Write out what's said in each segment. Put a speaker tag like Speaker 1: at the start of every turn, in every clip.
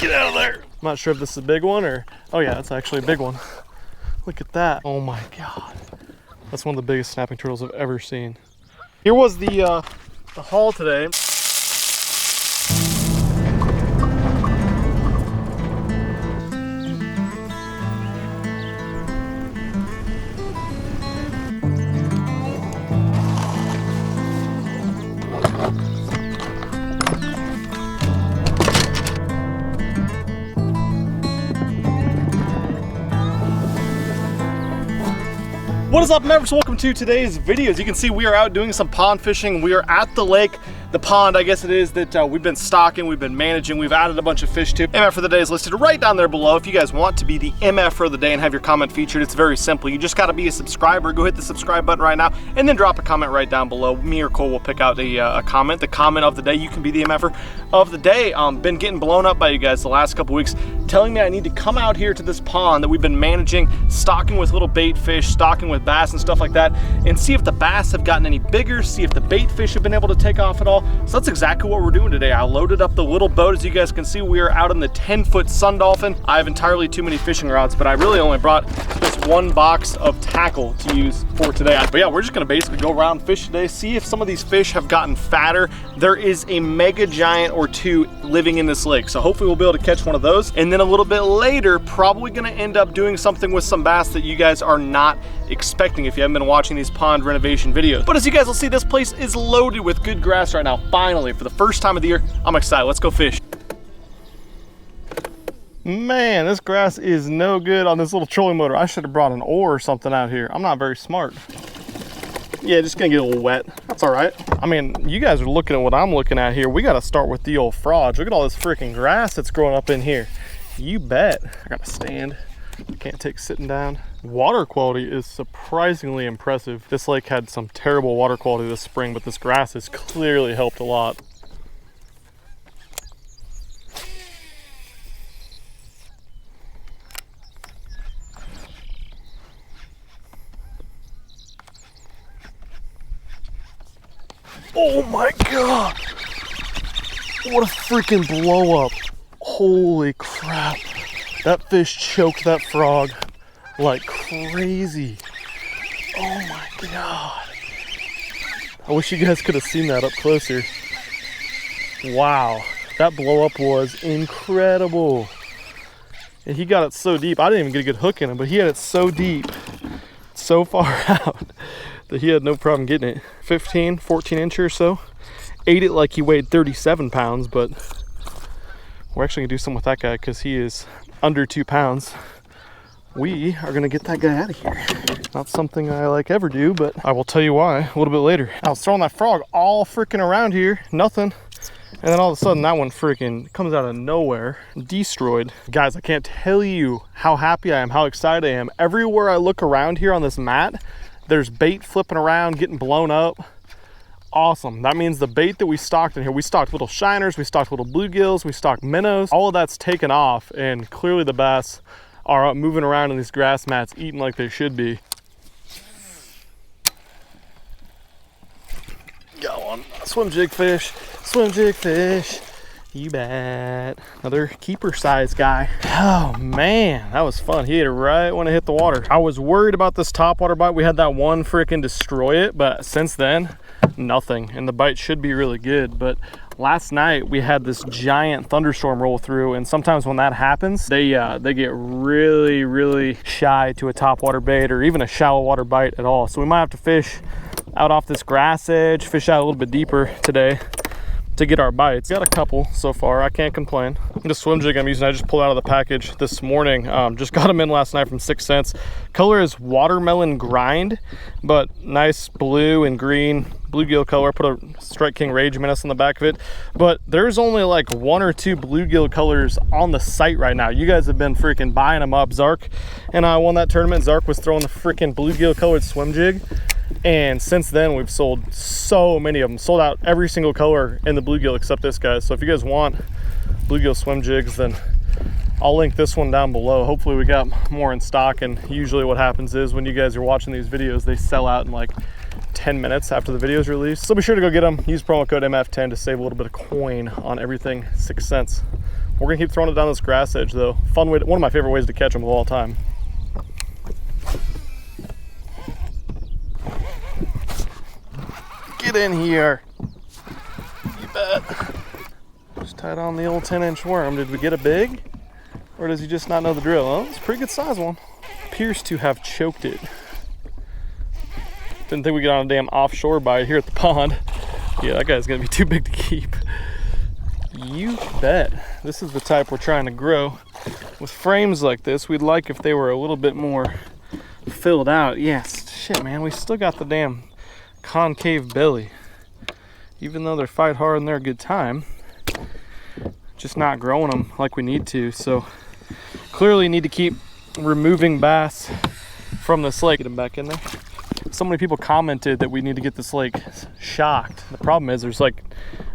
Speaker 1: Get out of there. I'm not sure if this is a big one or, oh yeah, it's actually a big one. Look at that. Oh my God. That's one of the biggest snapping turtles I've ever seen. Here was the haul today. What is up, members? Welcome to today's video. As you can see, we are out doing some pond fishing. We are at the lake, the pond, I guess it is, that we've been stocking, we've been managing, we've added a bunch of fish to. MF for the day is listed right down there below. If you guys want to be the MF for the day and have your comment featured, it's very simple. You just got to be a subscriber. Go hit the subscribe button right now and then drop a comment right down below. Me or Cole will pick out a comment, the comment of the day. You can be the MFer of the day. Been getting blown up by you guys the last couple weeks, telling me I need to come out here to this pond that we've been managing, stocking with little bait fish, stocking with bass and stuff like that, and see if the bass have gotten any bigger, see if the bait fish have been able to take off at all. So that's exactly what we're doing today. I loaded up the little boat. As you guys can see, we are out in the 10-foot Sun Dolphin. I have entirely too many fishing rods, but I really only brought just one box of tackle to use for today. But yeah, we're just gonna basically go around fish today, see if some of these fish have gotten fatter. There is a mega giant or two living in this lake, so hopefully we'll be able to catch one of those. And then a little bit later, probably gonna end up doing something with some bass that you guys are not expecting if you haven't been watching these pond renovation videos. But as you guys will see, this place is loaded with good grass right now. Finally, for the first time of the year, I'm excited. Let's go fish. Man, this grass is no good on this little trolling motor. I should have brought an oar or something out here. I'm not very smart. Yeah, just gonna get a little wet. That's all right. I mean, you guys are looking at what I'm looking at here. We gotta start with the old frogs. Look at all this freaking grass that's growing up in here. You bet. I gotta stand. I can't take sitting down. Water quality is surprisingly impressive. This lake had some terrible water quality this spring, but this grass has clearly helped a lot. Oh my God! What a freaking blow up. Holy crap. That fish choked that frog like crazy. Oh my God. I wish you guys could have seen that up closer. Wow, that blow up was incredible. And he got it so deep, I didn't even get a good hook in him, but he had it so deep, so far out, that he had no problem getting it. 15, 14 inch or so. Ate it like he weighed 37 pounds, but we're actually gonna do something with that guy because he is under 2 pounds. We are gonna get that guy out of here. Not something I like ever do, but I will tell you why a little bit later. I was throwing that frog all freaking around here, nothing. And then all of a sudden that one freaking comes out of nowhere, destroyed. Guys, I can't tell you how happy I am, how excited I am. Everywhere I look around here on this mat, there's bait flipping around, getting blown up. Awesome. That means the bait that we stocked in here, we stocked little shiners, we stocked little bluegills, we stocked minnows, all of that's taken off, and clearly the bass are up moving around in these grass mats, eating like they should be. Got one. Swim jig fish. Swim jig fish. You bet. Another keeper size guy. Oh man, that was fun. He hit it right when it hit the water. I was worried about this topwater bite. We had that one freaking destroy it, but since then, nothing. And the bite should be really good. But last night we had this giant thunderstorm roll through, and sometimes when that happens, they get really shy to a topwater bait or even a shallow water bite at all. So we might have to fish out off this grass edge, fish out a little bit deeper today to get our bites. Got a couple so far, I can't complain. The swim jig I'm using, I just pulled out of the package this morning. Just got them in last night from 6 cents. Color is watermelon grind, but nice blue and green bluegill color. I put a Strike King Rage Menace on the back of it, but there's only like 1 or 2 bluegill colors on the site right now. You guys have been freaking buying them up. Zark and I won that tournament. Zark was throwing the freaking bluegill colored swim jig, and since then we've sold so many of them. Sold out every single color in the bluegill except this guy. So if you guys want bluegill swim jigs, then I'll link this one down below. Hopefully we got more in stock, and usually what happens is when you guys are watching these videos, they sell out in like 10 minutes after the video is released. So be sure to go get them. Use promo code MF10 to save a little bit of coin on everything 6 cents. We're gonna keep throwing it down this grass edge though. Fun way, one of my favorite ways to catch them of all time. Get in here. You bet. Just tied on the old 10-inch worm. Did we get a big? Or does he just not know the drill? Oh, it's a pretty good size one. Appears to have choked it. Didn't think we get on a damn offshore bite here at the pond. Yeah, that guy's gonna be too big to keep. You bet. This is the type we're trying to grow. With frames like this, we'd like if they were a little bit more filled out. Yes, shit man, we still got the damn concave belly. Even though they're fight hard and they're a good time, just not growing them like we need to. So clearly need to keep removing bass from this lake. Get them back in there. So many people commented that we need to get this lake shocked. The problem is there's like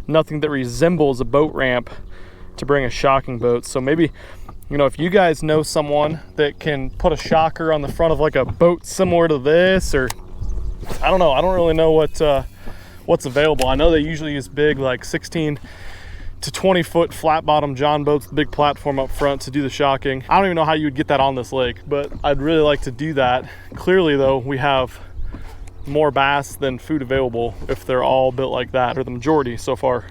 Speaker 1: nothing that resembles a boat ramp to bring a shocking boat. So maybe, you know, if you guys know someone that can put a shocker on the front of like a boat similar to this, or I don't know. I don't really know what's available. I know they usually use big like 16 to 20 foot flat bottom John boats with big platform up front to do the shocking. I don't even know how you would get that on this lake, but I'd really like to do that. Clearly though, we have more bass than food available if they're all built like that, or the majority so far.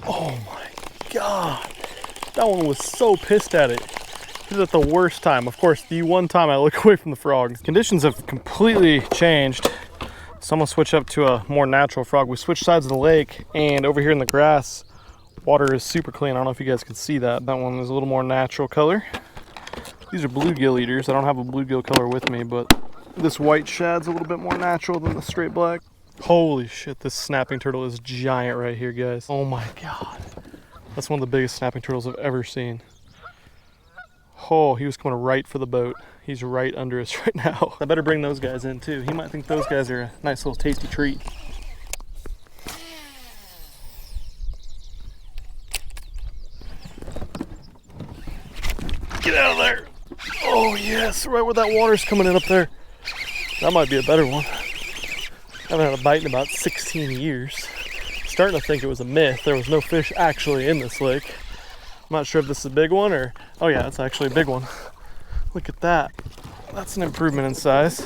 Speaker 1: Oh my God, that one was so pissed at it. He did it the worst time. Of course, the one time I look away from the frog. Conditions have completely changed. So I'm gonna switch up to a more natural frog. We switched sides of the lake, and over here in the grass, water is super clean. I don't know if you guys can see that. That one is a little more natural color. These are bluegill eaters. I don't have a bluegill color with me, but this white shad's a little bit more natural than the straight black. Holy shit, this snapping turtle is giant right here, guys. Oh my God. That's one of the biggest snapping turtles I've ever seen. Oh, he was coming right for the boat. He's right under us right now. I better bring those guys in too. He might think those guys are a nice little tasty treat. Get out of there. Oh yes, right where that water's coming in up there. That might be a better one. I haven't had a bite in about 16 years. Starting to think it was a myth. There was no fish actually in this lake. I'm not sure if this is a big one or, oh yeah, it's actually a big one. Look at that. That's an improvement in size.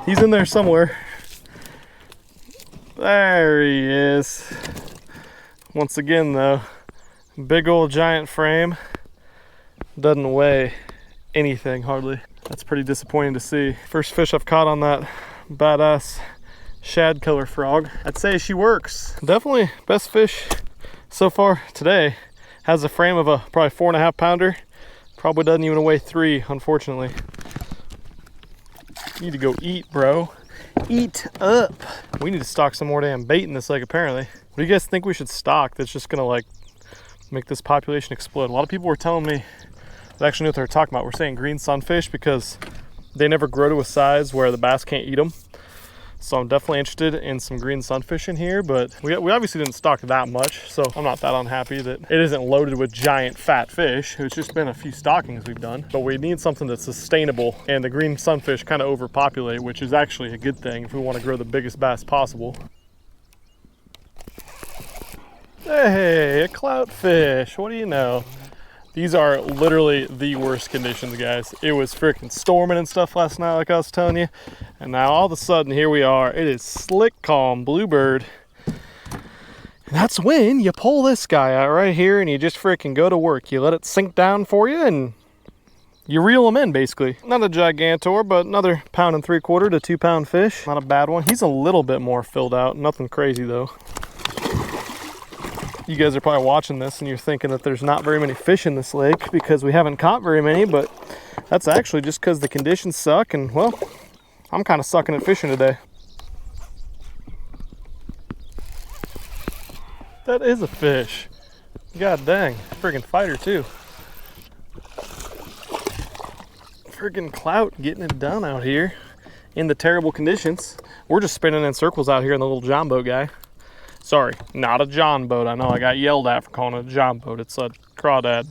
Speaker 1: He's in there somewhere. There he is. Once again though, big old giant frame. Doesn't weigh anything hardly. That's pretty disappointing to see. First fish I've caught on that badass shad color frog. I'd say she works. Definitely best fish so far today. Has a frame of a probably 4.5 pounder. Probably doesn't even weigh 3, unfortunately. You need to go eat, bro. Eat up. We need to stock some more damn bait in this lake apparently. What do you guys think we should stock that's just gonna like make this population explode? A lot of people were telling me, they actually knew what they were talking about. We're saying green sunfish because they never grow to a size where the bass can't eat them. So I'm definitely interested in some green sunfish in here, but we obviously didn't stock that much, so I'm not that unhappy that it isn't loaded with giant fat fish. It's just been a few stockings we've done, but we need something that's sustainable, and the green sunfish kind of overpopulate, which is actually a good thing if we want to grow the biggest bass possible. Hey, a cloutfish, what do you know? These are literally the worst conditions, guys. It was freaking storming and stuff last night, like I was telling you. And now all of a sudden, here we are. It is slick, calm, bluebird. And that's when you pull this guy out right here and you just freaking go to work. You let it sink down for you and you reel him in, basically. Not a gigantor, but another 1.75 pound to 2 pound fish. Not a bad one. He's a little bit more filled out. Nothing crazy, though. You guys are probably watching this and you're thinking that there's not very many fish in this lake because we haven't caught very many, but that's actually just because the conditions suck and, well, I'm kind of sucking at fishing today. That is a fish. God dang, friggin' fighter too. Friggin' clout getting it done out here in the terrible conditions. We're just spinning in circles out here in the little John boat guy. Sorry, not a John boat. I know I got yelled at for calling it a John boat. It's a crawdad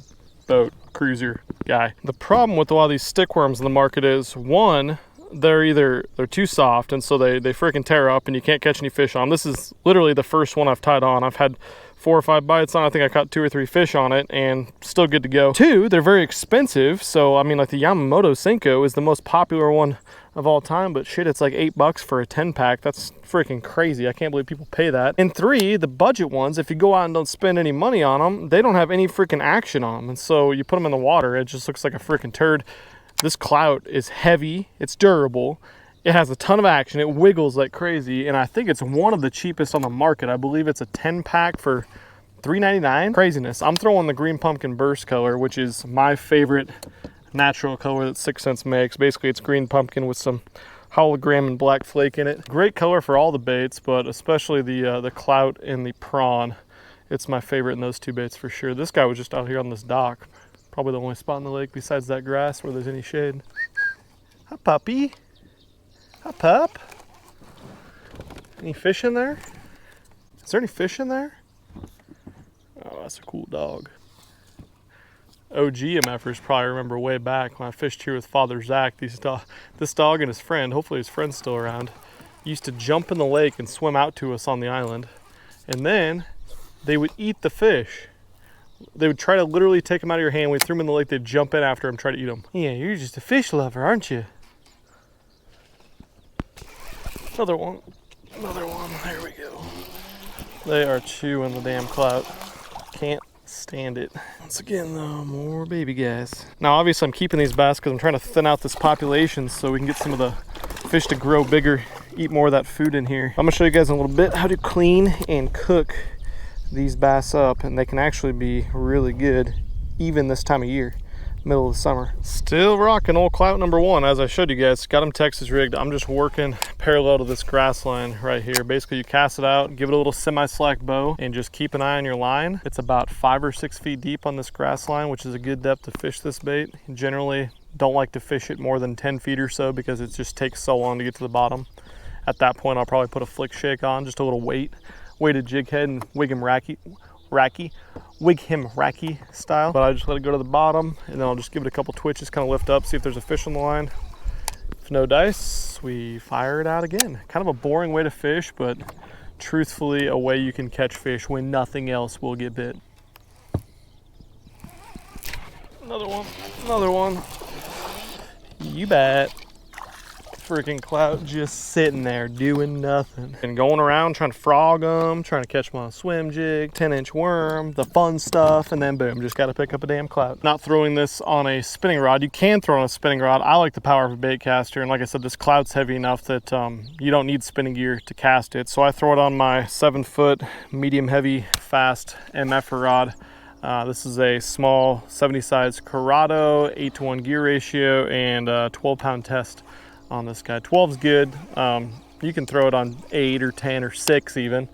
Speaker 1: boat cruiser guy. The problem with a lot of these stick worms in the market is, one, they're too soft, and so they freaking tear up and you can't catch any fish on them. This is literally the first one I've tied on. I've had 4 or 5 bites on. I think I caught 2 or 3 fish on it and still good to go. 2, they're very expensive. So I mean, like the Yamamoto Senko is the most popular one of all time, but shit, it's like $8 for a 10-pack. That's freaking crazy. I can't believe people pay that. And 3, the budget ones, if you go out and don't spend any money on them, they don't have any freaking action on them. And so you put them in the water, it just looks like a freaking turd. This clout is heavy, it's durable, it has a ton of action, it wiggles like crazy, and I think it's one of the cheapest on the market. I believe it's a 10-pack for $3.99. Craziness. I'm throwing the green pumpkin burst color, which is my favorite natural color that 6 Cents makes. Basically, it's green pumpkin with some hologram and black flake in it. Great color for all the baits, but especially the clout and the prawn. It's my favorite in those 2 baits for sure. This guy was just out here on this dock. Probably the only spot in the lake besides that grass where there's any shade. Hi, puppy. Hi, pup. Any fish in there? Is there any fish in there? Oh, that's a cool dog. OG MFers probably remember way back when I fished here with Father Zach. This dog and his friend, hopefully his friend's still around, used to jump in the lake and swim out to us on the island. And then they would eat the fish. They would try to literally take them out of your hand. We threw them in the lake, they'd jump in after them, try to eat them. Yeah, you're just a fish lover, aren't you? Another one. Another one. There we go. They are chewing the damn clout. Can't stand it. Once again, though, more baby guys. Now, obviously, I'm keeping these bass because I'm trying to thin out this population so we can get some of the fish to grow bigger, eat more of that food in here. I'm going to show you guys in a little bit how to clean and cook these bass up, and they can actually be really good even this time of year, middle of the summer. Still rocking old clout number 1, as I showed you guys. Got them Texas rigged. I'm just working parallel to this grass line right here. Basically, you cast it out, give it a little semi-slack bow, and just keep an eye on your line. It's about 5 or 6 feet deep on this grass line, which is a good depth to fish this bait. Generally, don't like to fish it more than 10 feet or so because it just takes so long to get to the bottom. At that point, I'll probably put a flick shake on, just a little weighted jig head, and wig him racky style. But I just let it go to the bottom, and then I'll just give it a couple twitches, kind of lift up, see if there's a fish on the line. If no dice, we fire it out again. Kind of a boring way to fish, but truthfully a way you can catch fish when nothing else will get bit. Another one, another one. You bet. Freaking clout just sitting there doing nothing and going around trying to frog them, trying to catch them on a swim jig, 10-inch worm, the fun stuff, and then boom, just got to pick up a damn clout. Not throwing this on a spinning rod. You can throw on a spinning rod. I like the power of a bait caster, and like I said, this clout's heavy enough that you don't need spinning gear to cast it. So I throw it on my 7-foot medium heavy fast MF rod. This is a small 70 size Corrado, 8-to-1 gear ratio, and 12-pound test on this guy. 12's good. You can throw it on 8 or 10 or 6 even,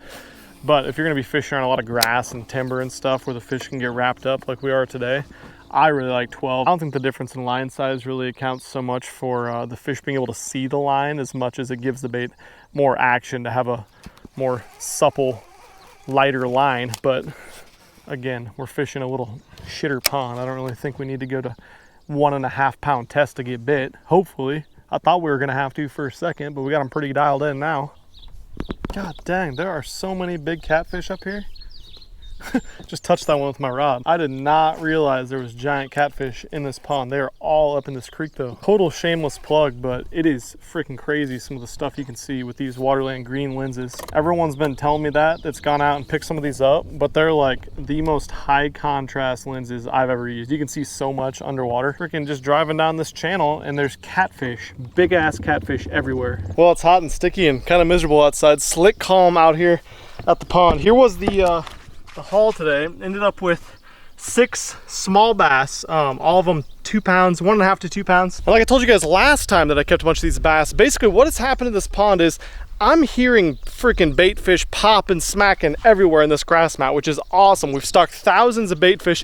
Speaker 1: but if you're going to be fishing on a lot of grass and timber and stuff where the fish can get wrapped up like we are today, I really like 12. I don't think the difference in line size really accounts so much for the fish being able to see the line as much as it gives the bait more action to have a more supple, lighter line. But again, we're fishing a little shitter pond. I don't really think we need to go to 1.5 pound test to get bit, hopefully. I thought we were gonna have to for a second, but we got them pretty dialed in now. God dang, there are so many big catfish up here. Just touched that one with my rod. I did not realize there was giant catfish in this pond. They are all up in this creek though. Total shameless plug, but it is freaking crazy some of the stuff you can see with these Waterland green lenses. Everyone's been telling me that's gone out and picked some of these up, but they're like the most high contrast lenses I've ever used. You can see so much underwater. Freaking just driving down this channel and there's catfish, big ass catfish everywhere. Well, it's hot and sticky and kind of miserable outside. Slick calm out here at the pond. Here was the haul today. Ended up with 6 small bass, all of them 2 pounds, 1.5 to 2 pounds. And like I told you guys last time that I kept a bunch of these bass, basically what has happened in this pond is I'm hearing freaking bait fish pop and smacking everywhere in this grass mat, which is awesome. We've stocked thousands of bait fish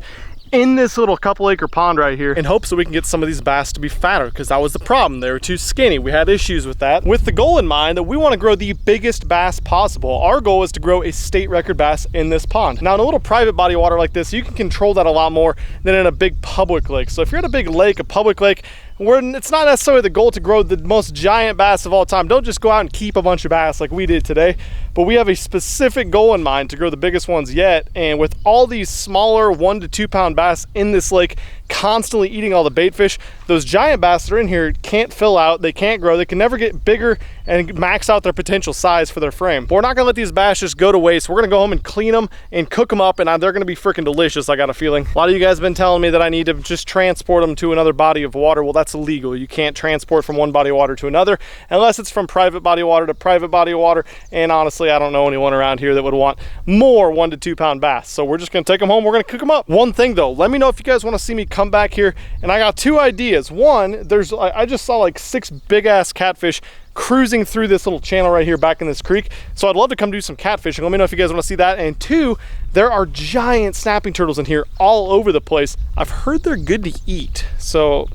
Speaker 1: in this little couple acre pond right here in hopes that we can get some of these bass to be fatter, because that was the problem. They were too skinny. We had issues with that, with the goal in mind that we want to grow the biggest bass possible. Our goal is to grow a state record bass in this pond. Now in a little private body of water like this, you can control that a lot more than in a big public lake. So if you're at a big lake, a public lake, where it's not necessarily the goal to grow the most giant bass of all time. Don't just go out and keep a bunch of bass like we did today, but we have a specific goal in mind to grow the biggest ones yet. And with all these smaller 1 to 2 pound bass in this lake constantly eating all the bait fish, those giant bass that are in here can't fill out, they can't grow, they can never get bigger and max out their potential size for their frame. But we're not gonna let these bass just go to waste. We're gonna go home and clean them and cook them up, and they're gonna be freaking delicious, I got a feeling. A lot of you guys have been telling me that I need to just transport them to another body of water. Well, that's illegal. You can't transport from one body of water to another unless it's from private body of water to private body of water. And honestly, I don't know anyone around here that would want more 1 to 2 pound bass. So we're just gonna take them home, we're gonna cook them up. One thing though, let me know if you guys wanna see me come back here, and I got 2 ideas. One, I just saw like 6 big ass catfish cruising through this little channel right here back in this creek. So I'd love to come do some catfishing. Let me know if you guys want to see that. And 2, there are giant snapping turtles in here all over the place. I've heard they're good to eat. So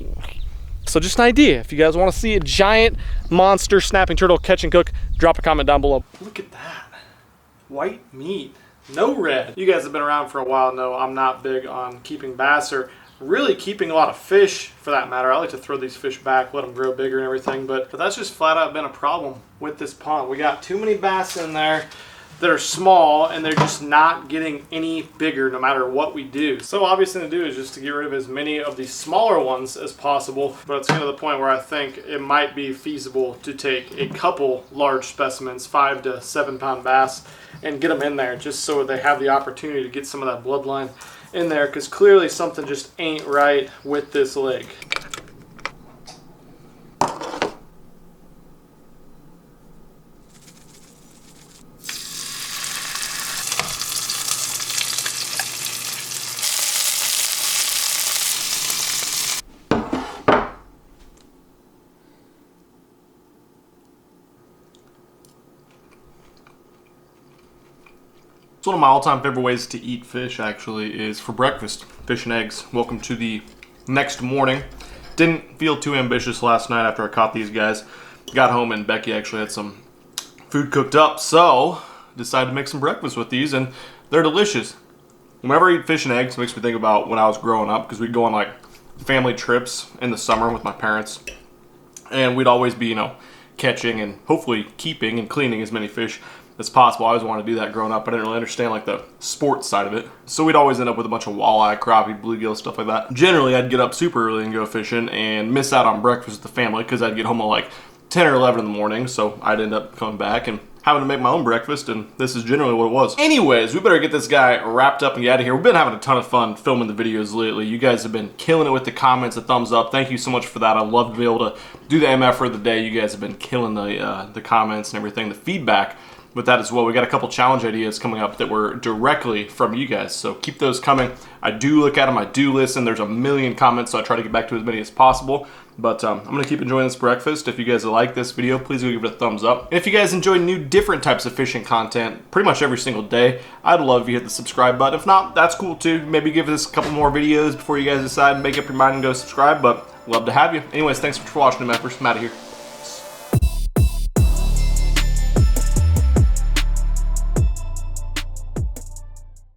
Speaker 1: just an idea. If you guys want to see a giant monster snapping turtle catch and cook, drop a comment down below. Look at that. White meat, no red. You guys have been around for a while, know I'm not big on keeping bass or really keeping a lot of fish for that matter. I like to throw these fish back, let them grow bigger and everything, but that's just flat out been a problem with this pond. We got too many bass in there that are small, and they're just not getting any bigger no matter what we do. So obvious thing to do is just to get rid of as many of these smaller ones as possible, but it's getting to the point where I think it might be feasible to take a couple large specimens, 5 to 7 pound bass, and get them in there just so they have the opportunity to get some of that bloodline in there, because clearly something just ain't right with this lake. One of my all-time favorite ways to eat fish actually is for breakfast. Fish and eggs. Welcome to the next morning. Didn't feel too ambitious last night after I caught these guys. Got home and Becky actually had some food cooked up, so decided to make some breakfast with these, and they're delicious. Whenever I eat fish and eggs, it makes me think about when I was growing up, because we'd go on like family trips in the summer with my parents, and we'd always be, catching and hopefully keeping and cleaning as many fish as possible. I always wanted to do that growing up. I didn't really understand like the sports side of it. So we'd always end up with a bunch of walleye, crappie, bluegills, stuff like that. Generally, I'd get up super early and go fishing and miss out on breakfast with the family because I'd get home at like 10 or 11 in the morning. So I'd end up coming back and having to make my own breakfast, and this is generally what it was. Anyways, we better get this guy wrapped up and get out of here. We've been having a ton of fun filming the videos lately. You guys have been killing it with the comments, the thumbs up. Thank you so much for that. I love to be able to do the MF for the day. You guys have been killing the comments and everything, the feedback with that as well. We got a couple challenge ideas coming up that were directly from you guys, so keep those coming. I do look at them, I do listen. There's a million comments, so I try to get back to as many as possible. But I'm going to keep enjoying this breakfast. If you guys like this video, please go give it a thumbs up. And if you guys enjoy new different types of fishing content pretty much every single day, I'd love if you hit the subscribe button. If not, that's cool too. Maybe give us a couple more videos before you guys decide and make up your mind and go subscribe, but love to have you. Anyways, thanks for watching, MFers. I'm out of here.